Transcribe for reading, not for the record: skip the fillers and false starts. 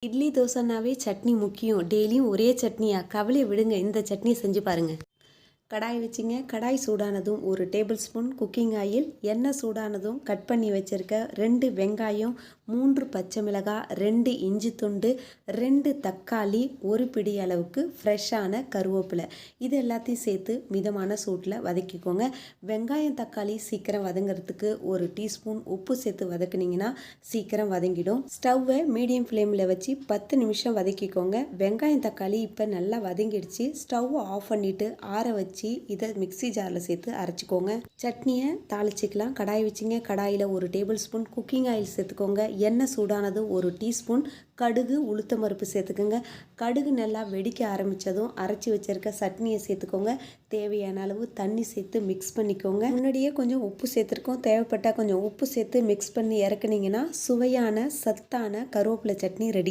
இட்லி தோசைனாவே சட்னி முக்கியம். டெய்லியும் ஒரே சட்னியா? கவலையை விடுங்க, இந்த சட்னி செஞ்சு பாருங்க. கடாய் வச்சுங்க. கடாய் சூடானதும் 1 டேபிள் ஸ்பூன் குக்கிங் ஆயில், எண்ணெய் சூடானதும் கட் பண்ணி வச்சுருக்க 2 வெங்காயம், 3 பச்சை மிளகாய், 2 இஞ்சி துண்டு, 2 தக்காளி, 1 பிடி அளவுக்கு ஃப்ரெஷ்ஷான கருவேப்பிலை, இது எல்லாத்தையும் சேர்த்து மிதமான சூட்டில் வதக்கிக்கோங்க. வெங்காயம் தக்காளி சீக்கிரம் வதங்கிறதுக்கு 1 டீஸ்பூன் உப்பு சேர்த்து வதக்குனிங்கன்னா சீக்கிரம் வதங்கிடும். ஸ்டவ்வை மீடியம் ஃப்ளேமில் வச்சு 10 நிமிஷம் வதக்கிக்கோங்க. வெங்காயம் தக்காளி இப்போ நல்லா வதங்கிடுச்சு. ஸ்டவ்வை ஆஃப் பண்ணிவிட்டு ஆற வச்சு இதை மிக்ஸி ஜாரில் சேர்த்து அரைச்சிக்கோங்க. சட்னியை தாளிச்சிக்கலாம். கடாய் வச்சுங்க. கடாயில் 1 டேபிள் ஸ்பூன் குக்கிங் ஆயில் சேர்த்துக்கோங்க. எண்ணெய் சூடானதும் 1 டீஸ்பூன் கடுகு உளுத்தம் பருப்பு சேர்த்துக்கோங்க. கடுகு நல்லா வெடிக்க ஆரம்பித்ததும் அரைச்சி வச்சிருக்க சட்னியை சேர்த்துக்கோங்க. தேவையான அளவு தண்ணி சேர்த்து மிக்ஸ் பண்ணிக்கோங்க. முன்னாடியே கொஞ்சம் உப்பு சேர்த்துருக்கோம். தேவைப்பட்டால் கொஞ்சம் உப்பு சேர்த்து மிக்ஸ் பண்ணி இறக்குனீங்கன்னா சுவையான சத்தான கருவேப்பிலை சட்னி ரெடி.